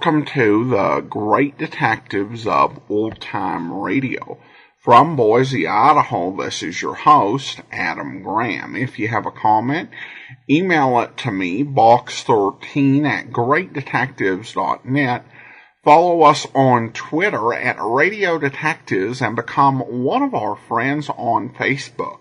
welcome to the Great Detectives of Old Time Radio. From Boise, Idaho, this is your host, Adam Graham. If you have a comment, email it to me, box13 at greatdetectives.net. Follow us on Twitter at Radio Detectives and become one of our friends on Facebook.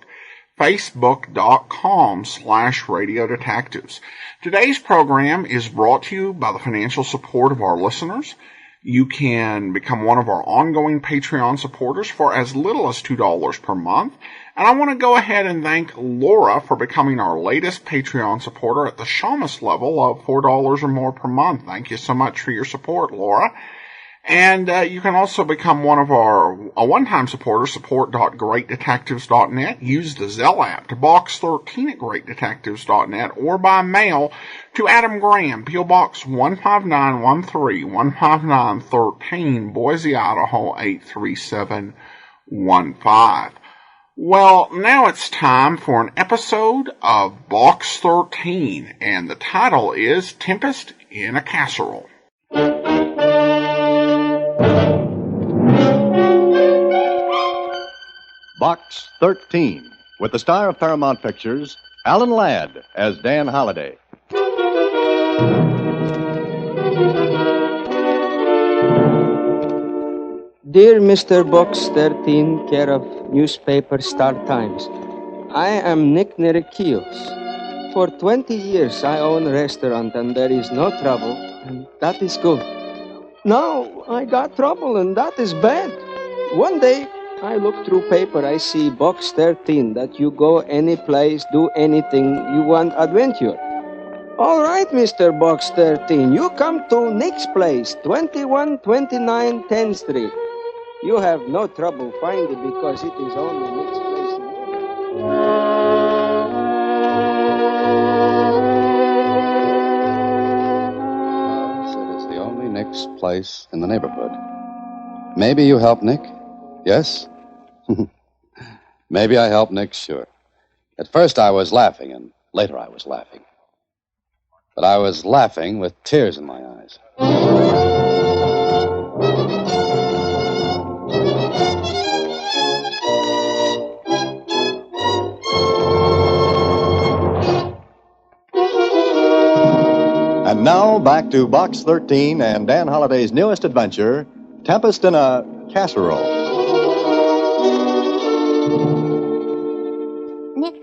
Facebook.com/Radio Detectives. Today's program is brought to you by the financial support of our listeners. You can become one of our ongoing Patreon supporters for as little as $2 per month. And I want to go ahead and thank Laura for becoming our latest Patreon supporter at the Shamus level of $4 or more per month. Thank you so much for your support, Laura. And you can also become one of our one-time supporters, support.greatdetectives.net. Use the Zelle app to box13 at greatdetectives.net or by mail to Adam Graham, P.O. Box 15913, 15913, Boise, Idaho 83715. Well, now it's time for an episode of Box 13, and the title is Tempest in a Casserole. Box 13, with the star of Paramount Pictures, Alan Ladd, as Dan Holliday. Dear Mr. Box 13, care of newspaper Star Times, I am Nick Nerekios. For 20 years I own a restaurant and there is no trouble, and that is good. Now I got trouble and that is bad. One day I look through paper, I see Box 13, that you go any place, do anything you want adventure. All right, Mr. Box 13, you come to Nick's place, 2129 10th Street. You have no trouble finding it because it is only Nick's place in It is the only Nick's place in the neighborhood. Maybe you help Nick? Yes? Maybe I helped Nick, sure. At first I was laughing, and later I was laughing. But I was laughing with tears in my eyes. And now, back to Box 13 and Dan Holliday's newest adventure, Tempest in a Casserole. Nick,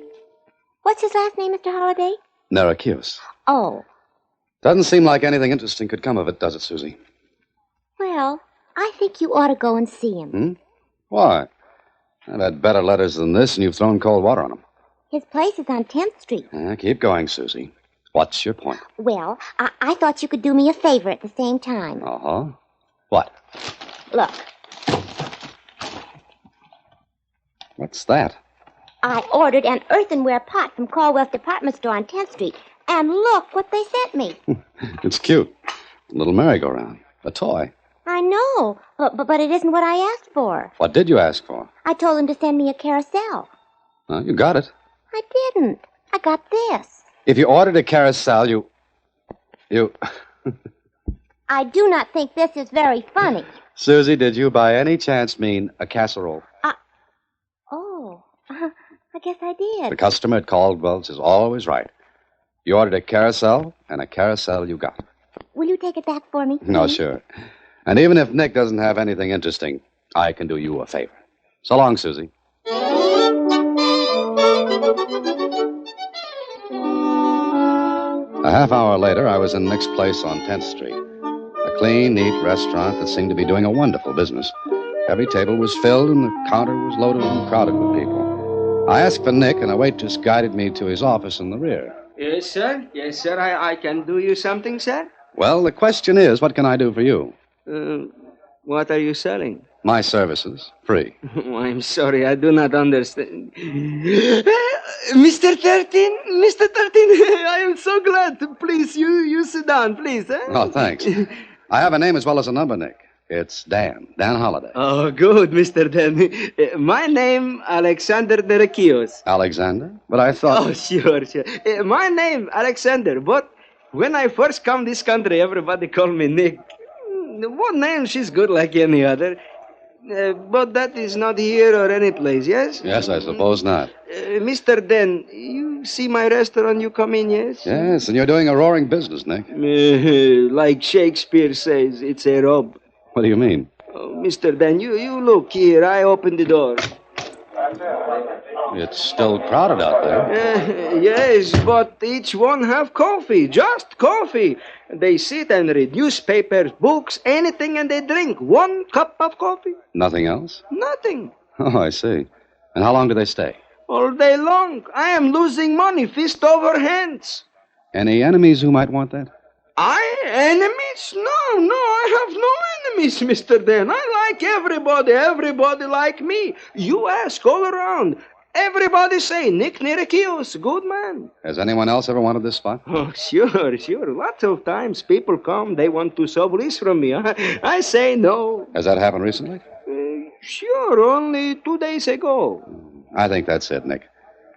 what's his last name, Mr. Holliday? Nerekios. Oh. Doesn't seem like anything interesting could come of it, does it, Susie? Well, I think you ought to go and see him. Why? I've had better letters than this, and you've thrown cold water on them. His place is on 10th Street. Keep going, Susie. What's your point? Well, I thought you could do me a favor at the same time. Uh-huh. What? Look, What's that? I ordered an earthenware pot from Caldwell's department store on 10th Street. And look what they sent me. It's cute. A little merry-go-round. A toy. I know, but it isn't what I asked for. What did you ask for? I told them to send me a carousel. You got it. I didn't. I got this. If you ordered a carousel, you... I do not think this is very funny. Susie, did you by any chance mean a casserole? I guess I did. The customer at Caldwell's is always right. You ordered a carousel, and a carousel you got. Will you take it back for me? No, sure. And even if Nick doesn't have anything interesting, I can do you a favor. So long, Susie. A half hour later, I was in Nick's place on 10th Street. A clean, neat restaurant that seemed to be doing a wonderful business. Every table was filled, and the counter was loaded and crowded with people. I asked for Nick, and a waitress guided me to his office in the rear. Yes, sir. Yes, sir. I can do you something, sir? Well, the question is, what can I do for you? What are you selling? My services, free. Oh, I'm sorry, I do not understand. Mr. 13, I am so glad. Please, you sit down, please. Eh? Oh, thanks. I have a name as well as a number, Nick. It's Dan Holliday. Oh, good, Mr. Dan. My name, Alexander Nerekios. Alexander? But I thought... Oh, sure. My name, Alexander, but when I first come this country, everybody called me Nick. One name, she's good like any other. But that is not here or any place, yes? Yes, I suppose not. Mr. Den, you see my restaurant, you come in, yes? Yes, and you're doing a roaring business, Nick. Like Shakespeare says, it's a rub. What do you mean? Oh, Mr. Den, you look here. I open the door. It's still crowded out there. Yes, but each one have coffee, just coffee. They sit and read newspapers, books, anything, and they drink 1 cup of coffee. Nothing else? Nothing. Oh, I see. And how long do they stay? All day long. I am losing money, fist over hands. Any enemies who might want that? Enemies? No, I have no enemies, Mr. Den. I like everybody like me. You ask all around. Everybody say, Nick Nirakios, good man. Has anyone else ever wanted this spot? Oh, sure. Lots of times people come, they want to sublease from me. I say no. Has that happened recently? Sure, only 2 days ago. I think that's it, Nick.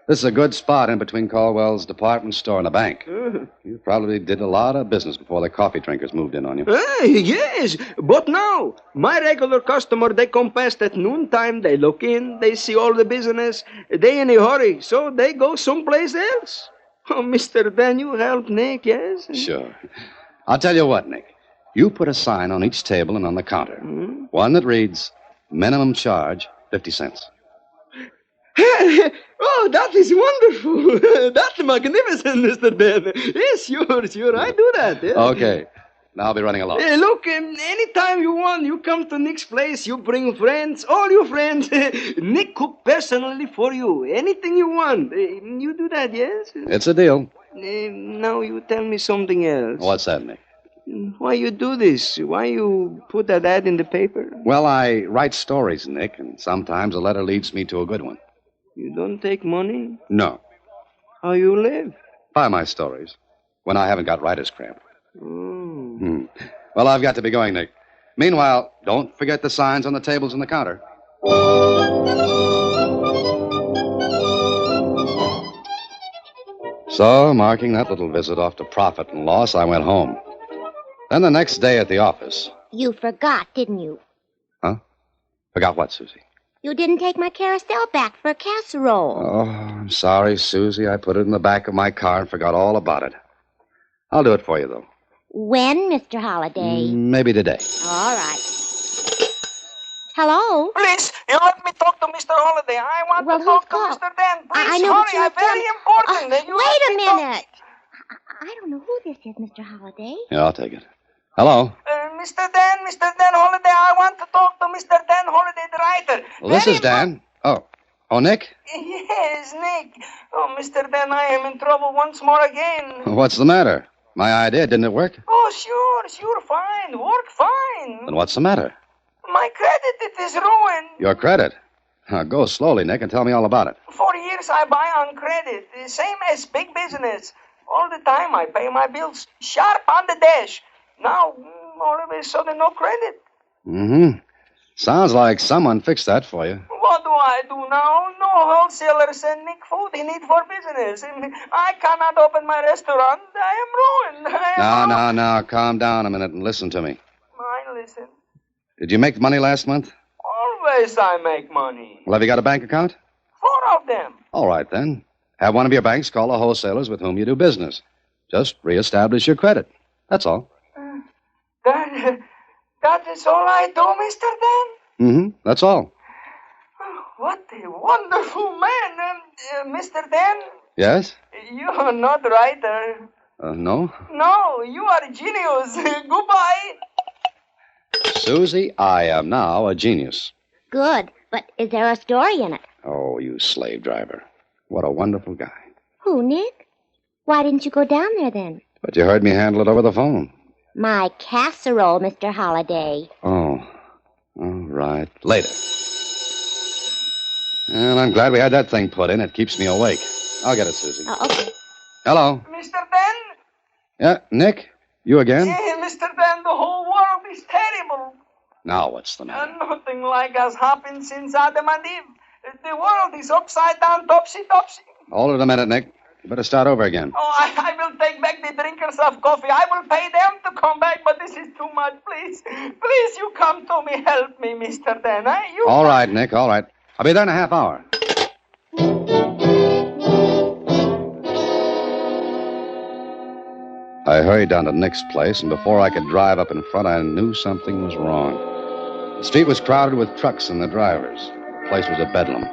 This is a good spot in between Caldwell's department store and a bank. You probably did a lot of business before the coffee drinkers moved in on you. Yes, but now, my regular customer, they come past at noontime, they look in, they see all the business, they in a hurry, so they go someplace else. Oh, Mr. Ben, you help Nick, yes? Sure. I'll tell you what, Nick. You put a sign on each table and on the counter. One that reads, minimum charge, 50 cents. Oh, that is wonderful. That's magnificent, Mr. Ben. Yes, sure. I do that. Yes. Okay. Now I'll be running along. Look, anytime you want, you come to Nick's place. You bring friends, all your friends. Nick cook personally for you. Anything you want. You do that, yes? It's a deal. Now you tell me something else. What's that, Nick? Why you do this? Why you put that ad in the paper? Well, I write stories, Nick, and sometimes a letter leads me to a good one. You don't take money? No. How you live? By my stories. When I haven't got writer's cramp. Well, I've got to be going, Nick. Meanwhile, don't forget the signs on the tables and the counter. So, marking that little visit off to profit and loss, I went home. Then the next day at the office. You forgot, didn't you? Huh? Forgot what, Susie? You didn't take my carousel back for a casserole. Oh, I'm sorry, Susie. I put it in the back of my car and forgot all about it. I'll do it for you, though. When, Mr. Holliday? Maybe today. All right. Hello? Please, you let me talk to Mr. Holliday. I want to talk to Mr. Dan. Please, I know, hurry. I'm very important. Wait a minute. I don't know who this is, Mr. Holliday. Yeah, I'll take it. Hello? Mr. Dan Holliday, I want to talk to Mr. Dan Holliday, the writer. Well, this is Dan. Oh, Nick? Yes, Nick. Oh, Mr. Dan, I am in trouble once more again. What's the matter? My idea, didn't it work? Oh, sure, fine. Work fine. Then what's the matter? My credit, it is ruined. Your credit? Now, go slowly, Nick, and tell me all about it. For years I buy on credit, same as big business. All the time I pay my bills sharp on the dash. Now, all of a sudden, no credit. Sounds like someone fixed that for you. What do I do now? No wholesalers send Nick food he need for business. I cannot open my restaurant. I am ruined. Now, calm down a minute and listen to me. I listen. Did you make money last month? Always I make money. Well, have you got a bank account? 4 of them. All right, then. Have one of your banks call the wholesalers with whom you do business. Just reestablish your credit. That's all. That is all I do, Mr. Dan? That's all. What a wonderful man. Mr. Dan? Yes? You are not writer. No? No, you are a genius. Goodbye. Susie, I am now a genius. Good, but is there a story in it? Oh, you slave driver. What a wonderful guy. Who, Nick? Why didn't you go down there then? But you heard me handle it over the phone. My casserole, Mr. Holliday. Oh, all right. Later. And I'm glad we had that thing put in. It keeps me awake. I'll get it, Susie. Oh, okay. Hello? Mr. Dan? Yeah, Nick? You again? Mr. Dan, the whole world is terrible. Now what's the matter? Nothing like has happened since Adam and Eve. The world is upside down, topsy-topsy. Hold it a minute, Nick. You better start over again. Oh, I will take back the drinkers of coffee. I will pay them to come back, but this is too much. Please, please, you come to me. Help me, Mr. Dan. All right, Nick, all right. I'll be there in a half hour. I hurried down to Nick's place, and before I could drive up in front, I knew something was wrong. The street was crowded with trucks and the drivers. The place was a bedlam.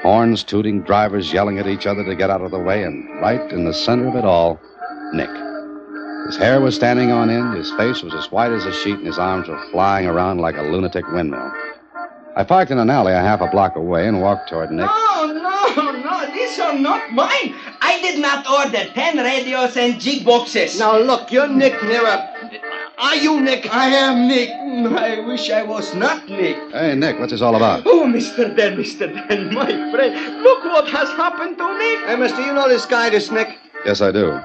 Horns tooting, drivers yelling at each other to get out of the way, and right in the center of it all, Nick. His hair was standing on end, his face was as white as a sheet, and his arms were flying around like a lunatic windmill. I parked in an alley a half a block away and walked toward Nick. No, these are not mine. I did not order 10 radios and jig boxes. Now, look, you're Nick here. Are you Nick? I am Nick. I wish I was not Nick. Hey, Nick, what's this all about? Oh, Mr. Dan, my friend. Look what has happened to me. Hey, mister, you know this guy, this Nick? Yes, I do.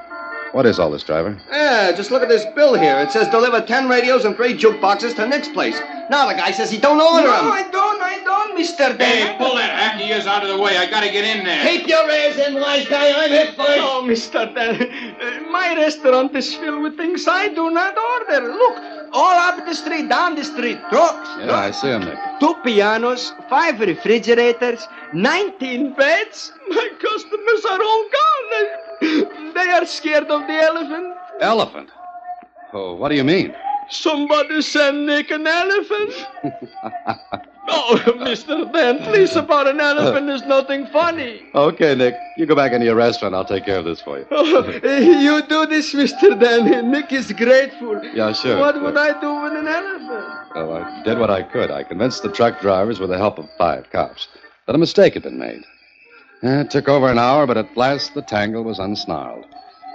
What is all this, driver? Yeah, just look at this bill here. It says deliver 10 radios and 3 jukeboxes to Nick's place. Now the guy says he don't order them. No, I don't, Mr. Dan. Hey, pull that hacky ears out of the way. I gotta get in there. Keep your ears in, wise guy. I'm here first. Oh, Mr. Dan, my restaurant is filled with things I do not order. Look, all up the street, down the street, trucks. Yeah, I see him, Nick. 2 pianos, 5 refrigerators, 19 beds. My customers are all gone. They are scared of the elephant. Elephant? Oh, what do you mean? Somebody send Nick an elephant. Oh, Mr. Dan, please, about an elephant is nothing funny. Okay, Nick. You go back into your restaurant. I'll take care of this for you. Oh, you do this, Mr. Dan. Nick is grateful. Yeah, sure. What would I do with an elephant? Well, I did what I could. I convinced the truck drivers with the help of 5 cops that a mistake had been made. It took over an hour, but at last the tangle was unsnarled.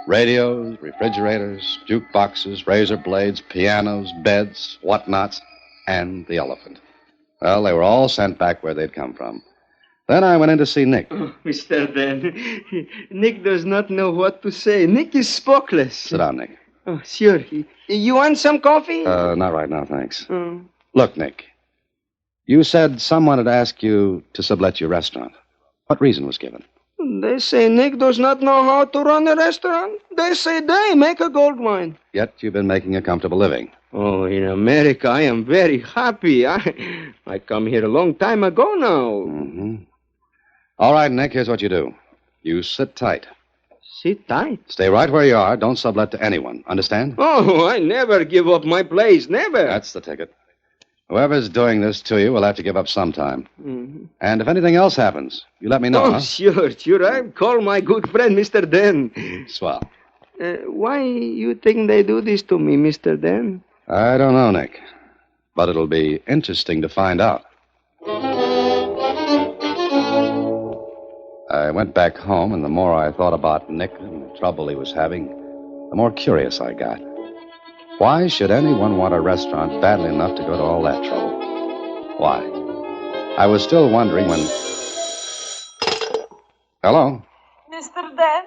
Radios, refrigerators, jukeboxes, razor blades, pianos, beds, whatnots, and the elephant. Well, they were all sent back where they'd come from. Then I went in to see Nick. Oh, Mr. Dan, Nick does not know what to say. Nick is spokeless. Sit down, Nick. Oh, sure. You want some coffee? Not right now, thanks. Look, Nick, you said someone had asked you to sublet your restaurant. What reason was given? They say Nick does not know how to run a restaurant. They say they make a gold mine. Yet you've been making a comfortable living. Oh, in America, I am very happy. I come here a long time ago now. Mm-hmm. All right, Nick, here's what you do. You sit tight. Sit tight? Stay right where you are. Don't sublet to anyone. Understand? Oh, I never give up my place. Never. That's the ticket. Whoever's doing this to you will have to give up sometime. Mm-hmm. And if anything else happens, you let me know, huh? Sure. I'll call my good friend, Mr. Dan. Swell. Why you think they do this to me, Mr. Dan? I don't know, Nick. But it'll be interesting to find out. I went back home, and the more I thought about Nick and the trouble he was having, the more curious I got. Why should anyone want a restaurant badly enough to go to all that trouble? Why? I was still wondering when... Hello? Mr. Dan?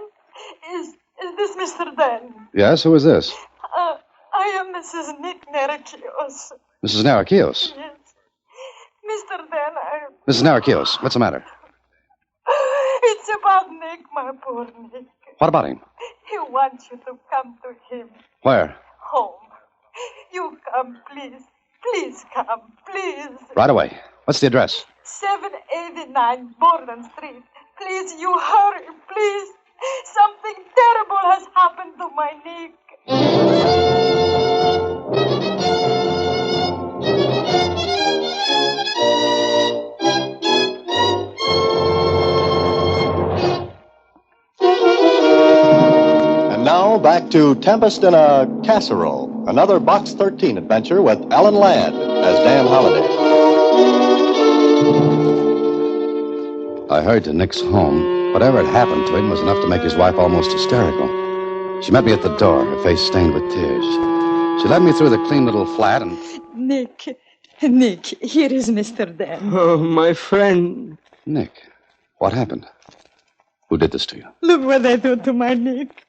Is this Mr. Dan? Yes, who is this? I am Mrs. Nick Nerakios. Mrs. Nerakios? Yes. Mr. Dan, Mrs. Nerakios, what's the matter? It's about Nick, my poor Nick. What about him? He wants you to come to him. Where? Home. You come, please. Please come, please. Right away. What's the address? 789 Borden Street. Please, you hurry, please. Something terrible has happened to my Nick. And now back to Tempest in a Casserole, another Box 13 adventure with Alan Ladd as Dan Holliday. I hurried to Nick's home. Whatever had happened to him was enough to make his wife almost hysterical. She met me at the door, her face stained with tears. She led me through the clean little flat and... Nick, here is Mr. Dan. Oh, my friend. Nick, what happened? Who did this to you? Look what they do to my Nick.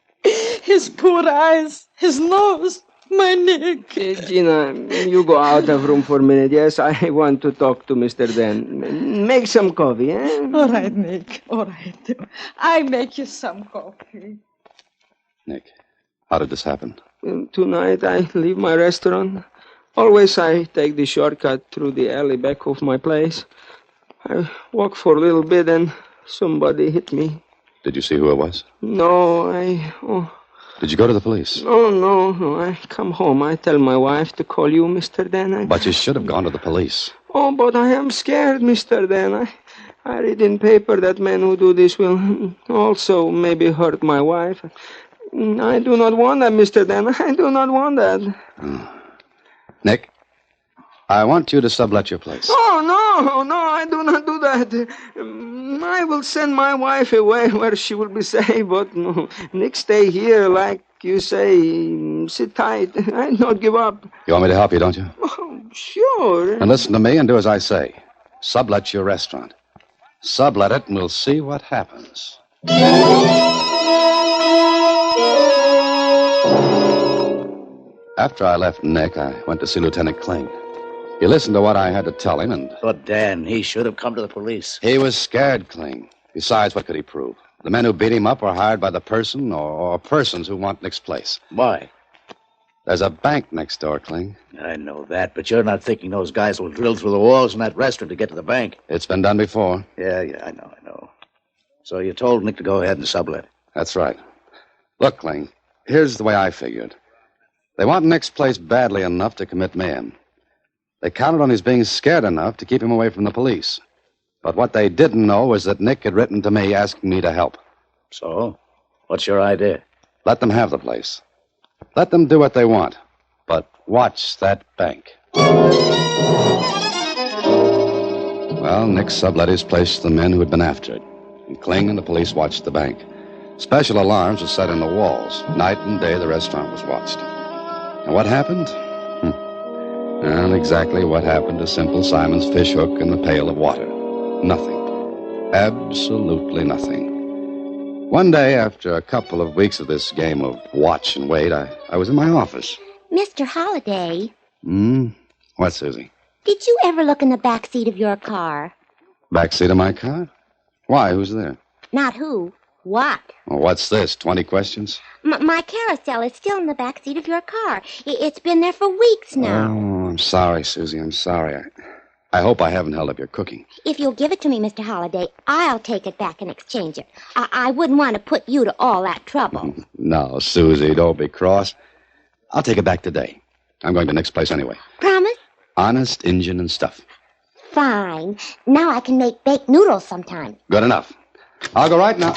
His poor eyes, his nose. My Nick. Gina, you go out of room for a minute. Yes, I want to talk to Mr. Dan. Make some coffee, eh? All right, Nick. All right. I make you some coffee. Nick, how did this happen? Tonight I leave my restaurant. Always I take the shortcut through the alley back of my place. I walk for a little bit and somebody hit me. Did you see who it was? No, Did you go to the police? No. I come home. I tell my wife to call you, Mr. Dan. But you should have gone to the police. Oh, but I am scared, Mr. Dan. I read in paper that men who do this will also maybe hurt my wife. I do not want that, Mr. Dan. I do not want that. Nick, I want you to sublet your place. Oh, no, I do not do that. I will send my wife away where she will be safe, but no, Nick, stay here, like you say, sit tight. I not give up. You want me to help you, don't you? Oh, sure. And listen to me and do as I say. Sublet your restaurant. Sublet it and we'll see what happens. After I left Nick, I went to see Lieutenant Kling. He listened to what I had to tell him, and... But, Dan, he should have come to the police. He was scared, Kling. Besides, what could he prove? The men who beat him up were hired by the person or persons who want Nick's place. Why? There's a bank next door, Kling. I know that, but you're not thinking those guys will drill through the walls in that restaurant to get to the bank. It's been done before. Yeah, I know. So you told Nick to go ahead and sublet. That's right. Look, Kling, here's the way I figured. They want Nick's place badly enough to commit mayhem. They counted on his being scared enough to keep him away from the police. But what they didn't know was that Nick had written to me asking me to help. So? What's your idea? Let them have the place. Let them do what they want. But watch that bank. Well, Nick sublet his place to the men who had been after it. And Kling and the police watched the bank. Special alarms were set in the walls. Night and day, the restaurant was watched. And what happened? Well, exactly what happened to Simple Simon's fish hook and the pail of water. Nothing. Absolutely nothing. One day, after a couple of weeks of this game of watch and wait, I was in my office. Mr. Holliday. What, Susie? Did you ever look in the back seat of your car? Back seat of my car? Why? Who's there? Not who. What? Well, what's this, 20 questions? My carousel is still in the back seat of your car. It's been there for weeks now. Oh, I'm sorry, Susie. I'm sorry. I hope I haven't held up your cooking. If you'll give it to me, Mr. Holliday, I'll take it back and exchange it. I wouldn't want to put you to all that trouble. No, Susie, don't be cross. I'll take it back today. I'm going to Nick's place anyway. Promise? Honest Injun and stuff. Fine. Now I can make baked noodles sometime. Good enough. I'll go right now.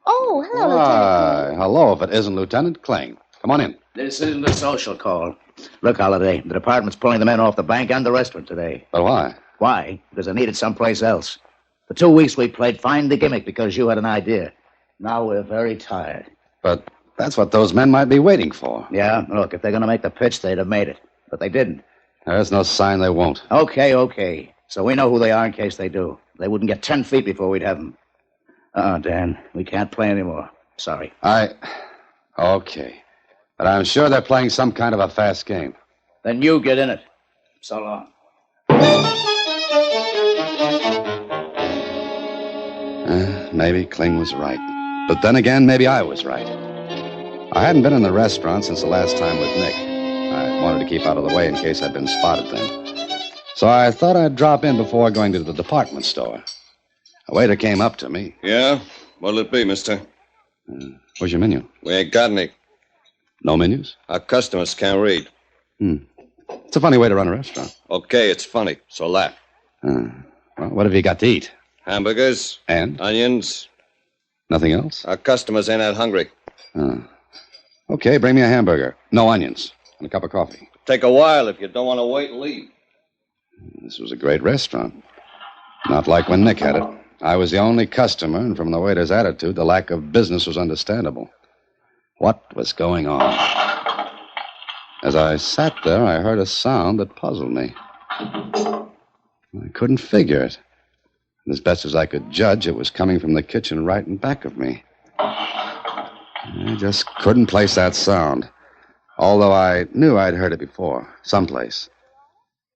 Oh, hello, Lieutenant. Hello, if it isn't Lieutenant Kling. Come on in. This isn't a social call. Look, Holliday, the department's pulling the men off the bank and the restaurant today. But why? Why? Because they needed someplace else. For 2 weeks we played Find the Gimmick because you had an idea. Now we're very tired. But that's what those men might be waiting for. Yeah, look, if they're going to make the pitch, they'd have made it. But they didn't. There's no sign they won't. Okay. So we know who they are in case they do. They wouldn't get 10 feet before we'd have them. Dan, we can't play anymore. Sorry. Okay. But I'm sure they're playing some kind of a fast game. Then you get in it. So long. Maybe Kling was right. But then again, maybe I was right. I hadn't been in the restaurant since the last time with Nick. I wanted to keep out of the way in case I'd been spotted then. So I thought I'd drop in before going to the department store. A waiter came up to me. Yeah? What'll it be, mister? Where's your menu? We ain't got any. No menus? Our customers can't read. It's a funny way to run a restaurant. Okay, it's funny, so laugh. Well, what have you got to eat? Hamburgers. And? Onions. Nothing else? Our customers ain't that hungry. Okay, bring me a hamburger. No onions. And a cup of coffee. Take a while if you don't want to wait and leave. This was a great restaurant. Not like when Nick had it. I was the only customer, and from the waiter's attitude, the lack of business was understandable. What was going on? As I sat there, I heard a sound that puzzled me. I couldn't figure it. And as best as I could judge, it was coming from the kitchen right in back of me. I just couldn't place that sound. although I knew I'd heard it before, someplace.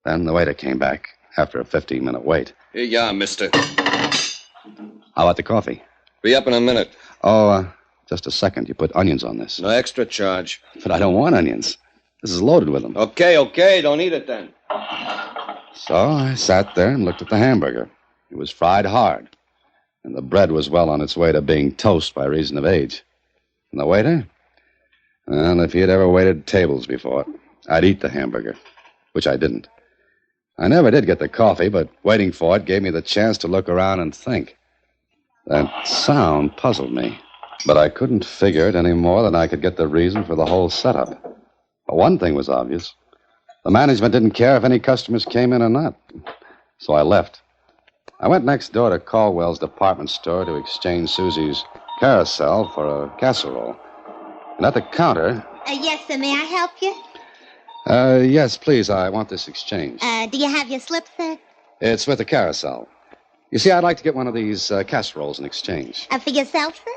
Then the waiter came back after a 15-minute wait. Here you are, mister. How about the coffee? Be up in a minute. Oh, just a second. You put onions on this. No extra charge. But I don't want onions. This is loaded with them. Okay. Don't eat it then. So I sat there and looked at the hamburger. It was fried hard, and the bread was well on its way to being toast by reason of age. And the waiter? Well, if he had ever waited tables before, I'd eat the hamburger, which I didn't. I never did get the coffee, but waiting for it gave me the chance to look around and think. That sound puzzled me, but I couldn't figure it any more than I could get the reason for the whole setup. But one thing was obvious. The management didn't care if any customers came in or not. So I left. I went next door to Caldwell's department store to exchange Susie's Carousel for a Casserole. And at the counter... Yes, sir. May I help you? Yes, please. I want this exchange. Do you have your slip, sir? It's with the Carousel. You see, I'd like to get one of these casseroles in exchange. For yourself, sir?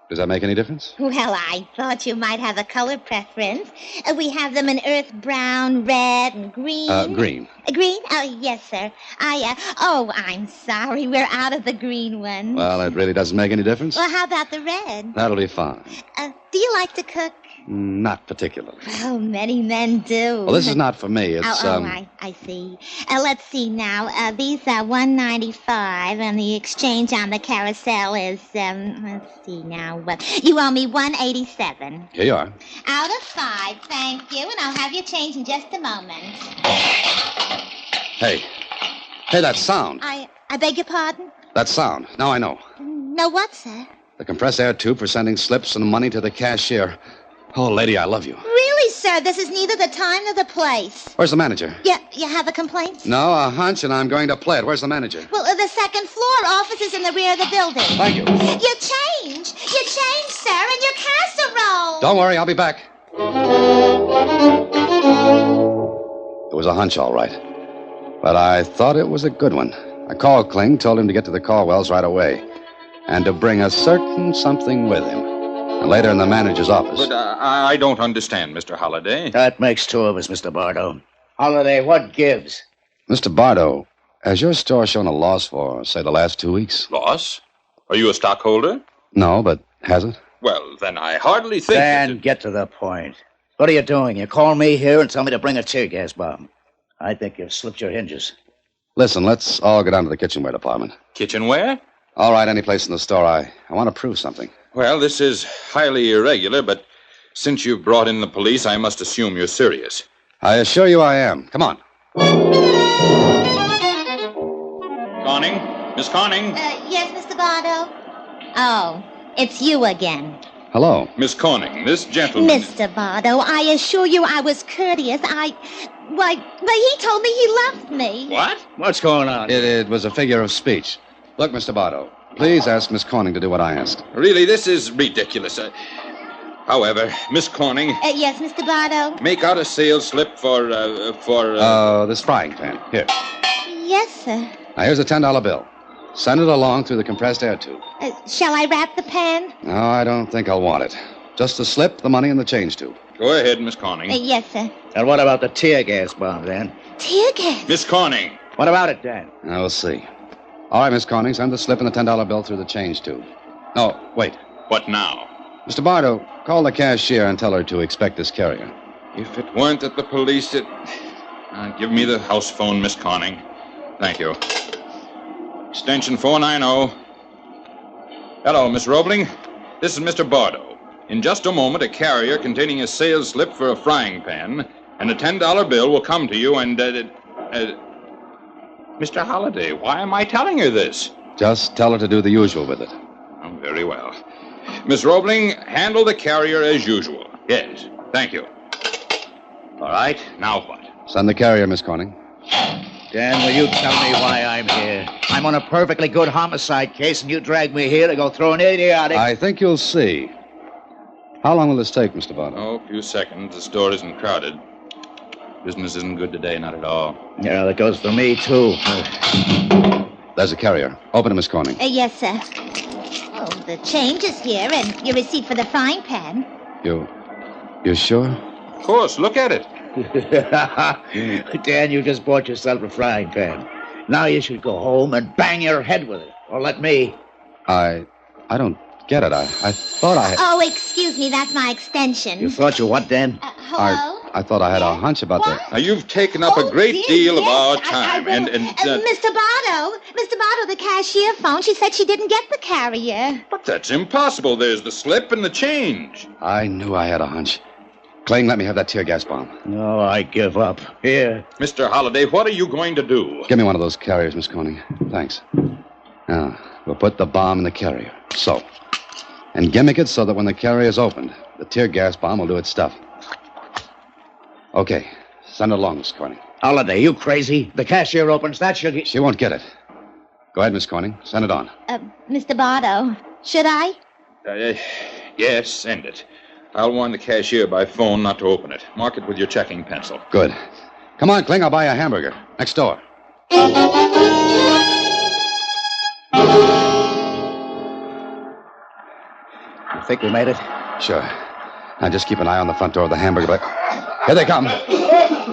Does that make any difference? Well, I thought you might have a color preference. We have them in earth brown, red, and green. Green. Green? Oh, yes, sir. I'm sorry. We're out of the green one. Well, it really doesn't make any difference. Well, how about the red? That'll be fine. Do you like to cook? Not particularly. Oh, many men do. Well, this is not for me. It's, I see. Let's see now. These are $1.95, and the exchange on the Carousel is, let's see now. You owe me $1.87. Here you are. Out of 5, thank you, and I'll have your change in just a moment. Hey, that sound. I beg your pardon? That sound. Now I know. No what, sir? The compressed air tube for sending slips and money to the cashier. Oh, lady, I love you. Really, sir? This is neither the time nor the place. Where's the manager? Yeah, you have a complaint? No, a hunch, and I'm going to play it. Where's the manager? Well, the second floor. Office is in the rear of the building. Thank you. Your change, sir, and your casserole. Don't worry, I'll be back. It was a hunch, all right. But I thought it was a good one. I called Kling, told him to get to the Caldwells right away, and to bring a certain something with him. And later in the manager's office. But I don't understand, Mr. Holliday. That makes 2 of us, Mr. Bardo. Holliday, what gives? Mr. Bardo, has your store shown a loss for, say, the last 2 weeks? Loss? Are you a stockholder? No, but has it? Well, then I hardly think... Dan, get to the point. What are you doing? You call me here and tell me to bring a tear gas bomb. I think you've slipped your hinges. Listen, let's all go down to the kitchenware department. Kitchenware? All right, any place in the store. I want to prove something. Well, this is highly irregular, but since you've brought in the police, I must assume you're serious. I assure you I am. Come on. Conning? Miss Conning? Yes, Mr. Bardo? Oh, it's you again. Hello. Miss Conning, this gentleman... Mr. Bardo, I assure you I was courteous. Why, he told me he loved me. What? What's going on? It was a figure of speech. Look, Mr. Bardo, please ask Miss Corning to do what I asked. Really, this is ridiculous. However, Miss Corning... Yes, Mr. Bardo? Make out a sales slip for... this frying pan. Here. Yes, sir. Now, here's a $10 bill. Send it along through the compressed air tube. Shall I wrap the pan? No, I don't think I'll want it. Just the slip, the money, and the change tube. Go ahead, Miss Corning. Yes, sir. And what about the tear gas bomb, Dan? Tear gas? Miss Corning. What about it, Dan? Now, we'll see. All right, Miss Corning, send the slip and the $10 bill through the change tube. No, wait. What now? Mr. Bardo, call the cashier and tell her to expect this carrier. If it weren't that the police, give me the house phone, Miss Corning. Thank you. Extension 490. Hello, Miss Roebling. This is Mr. Bardo. In just a moment, a carrier containing a sales slip for a frying pan and a $10 bill will come to you and... Mr. Holliday, why am I telling her this? Just tell her to do the usual with it. Oh, very well. Miss Roebling, handle the carrier as usual. Yes, thank you. All right, now what? Send the carrier, Miss Corning. Dan, will you tell me why I'm here? I'm on a perfectly good homicide case, and you drag me here to go through an idiotic... I think you'll see. How long will this take, Mr. Bardo? Oh, a few seconds. The store isn't crowded. Business isn't good today, not at all. Yeah, that goes for me, too. There's a carrier. Open it, Miss Corning. Yes, sir. Oh, the change is here, and your receipt for the frying pan. You sure? Of course, look at it. Dan, you just bought yourself a frying pan. Now you should go home and bang your head with it. Or let me. I don't get it. I thought I... Oh, excuse me, that's my extension. You thought you what, Dan? Hello? I thought I had a hunch about that. Now, you've taken up a great deal of our time, Mr. Botto, the cashier phoned. She said she didn't get the carrier. But that's impossible. There's the slip and the change. I knew I had a hunch. Kling, let me have that tear gas bomb. No, I give up. Here. Mr. Holliday, what are you going to do? Give me one of those carriers, Miss Corning. Thanks. Now, we'll put the bomb in the carrier. So. And gimmick it so that when the carrier's opened, the tear gas bomb will do its stuff. Okay. Send it along, Miss Corning. Holliday, you crazy? The cashier opens that, She won't get it. Go ahead, Miss Corning. Send it on. Mr. Botto, should I? Yes, send it. I'll warn the cashier by phone not to open it. Mark it with your checking pencil. Good. Come on, Kling, I'll buy you a hamburger. Next door. You think we made it? Sure. Now just keep an eye on the front door of the hamburger place. Here they come.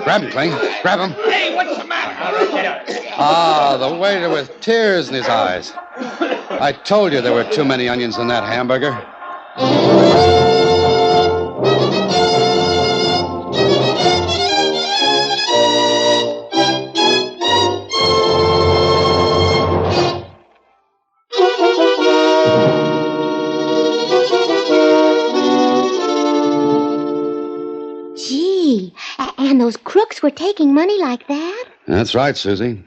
Grab him, Kling. Grab him. Hey, what's the matter? Ah, the waiter with tears in his eyes. I told you there were too many onions in that hamburger. And those crooks were taking money like that? That's right, Susie.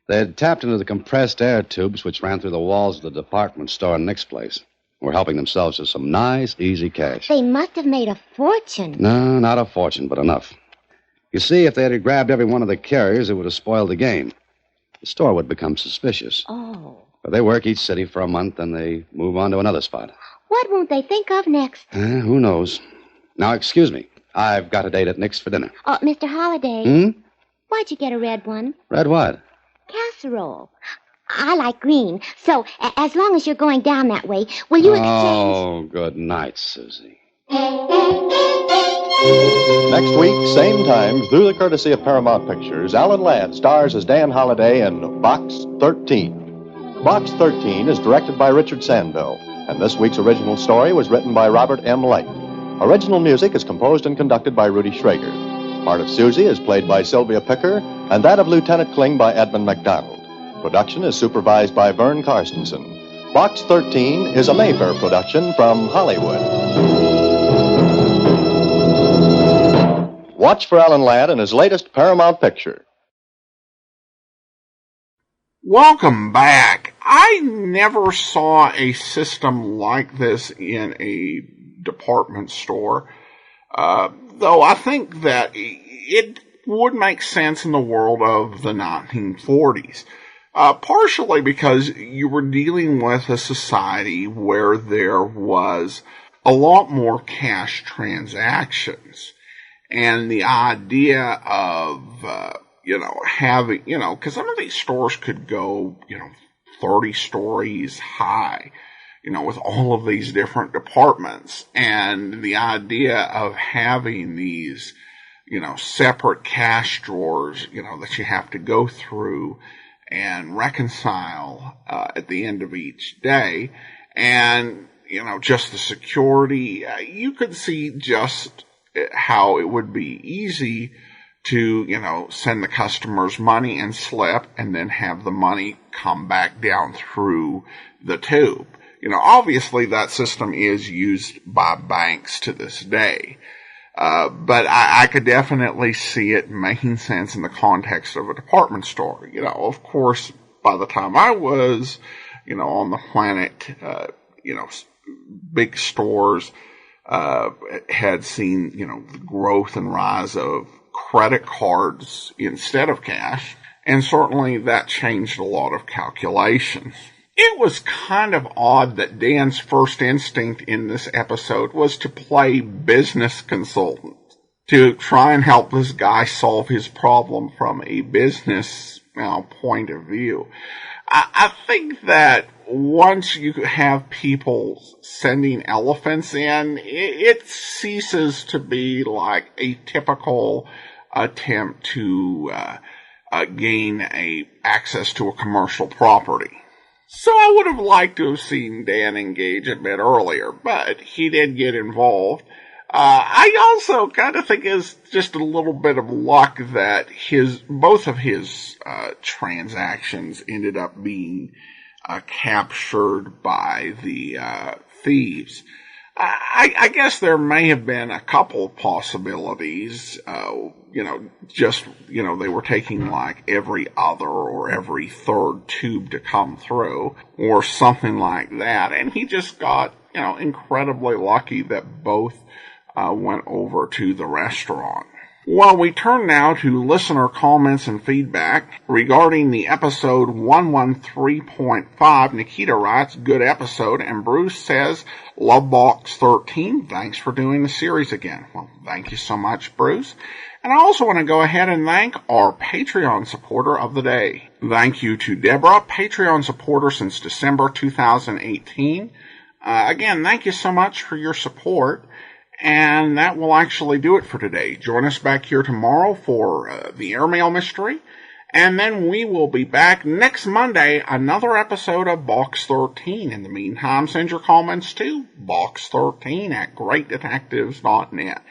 They had tapped into the compressed air tubes which ran through the walls of the department store in Nick's place. Were helping themselves to some nice, easy cash. They must have made a fortune. No, not a fortune, but enough. You see, if they had grabbed every one of the carriers, it would have spoiled the game. The store would become suspicious. Oh. But they work each city for a month, and they move on to another spot. What won't they think of next? Who knows? Now, excuse me. I've got a date at Nick's for dinner. Oh, Mr. Holliday. Hmm? Why'd you get a red one? Red what? Casserole. I like green. So, as long as you're going down that way, will you exchange... Oh, good night, Susie. Next week, same time, through the courtesy of Paramount Pictures, Alan Ladd stars as Dan Holliday in Box 13. Box 13 is directed by Richard Sandville, and this week's original story was written by Robert M. Light. Original music is composed and conducted by Rudy Schrager. Part of Susie is played by Sylvia Picker, and that of Lieutenant Kling by Edmund MacDonald. Production is supervised by Vern Karstensen. Box 13 is a Mayfair production from Hollywood. Watch for Alan Ladd in his latest Paramount picture. Welcome back. I never saw a system like this in a department store, though I think that it would make sense in the world of the 1940s. Partially because you were dealing with a society where there was a lot more cash transactions. And the idea of, having, because some of these stores could go, 30 stories high, with all of these different departments. And the idea of having these, separate cash drawers, that you have to go through and reconcile at the end of each day. And, just the security, you could see just how it would be easy to, send the customers money and slip and then have the money come back down through the tube. Obviously that system is used by banks to this day. But I could definitely see it making sense in the context of a department store. Of course, by the time I was, on the planet, big stores, had seen, the growth and rise of credit cards instead of cash. And certainly that changed a lot of calculations. It was kind of odd that Dan's first instinct in this episode was to play business consultant, to try and help this guy solve his problem from a business point of view. I think that once you have people sending elephants in, it ceases to be like a typical attempt to gain access to a commercial property. So I would have liked to have seen Dan engage a bit earlier, but he did get involved. I also kind of think it's just a little bit of luck that both of his transactions ended up being captured by the thieves. I guess there may have been a couple of possibilities. They were taking like every other or every third tube to come through or something like that. And he just got, incredibly lucky that both went over to the restaurant. Well, we turn now to listener comments and feedback regarding the episode 113.5. Nikita writes, good episode, and Bruce says, love Box 13. Thanks for doing the series again. Well, thank you so much, Bruce. And I also want to go ahead and thank our Patreon supporter of the day. Thank you to Deborah, Patreon supporter since December 2018. Again, thank you so much for your support. And that will actually do it for today. Join us back here tomorrow for the Airmail Mystery. And then we will be back next Monday, another episode of Box 13. In the meantime, send your comments to box13@greatdetectives.net.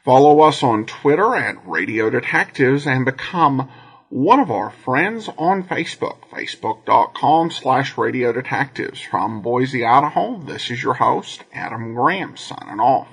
Follow us on Twitter at Radio Detectives and become one of our friends on Facebook, facebook.com/Radio Detectives. From Boise, Idaho, this is your host, Adam Graham, signing off.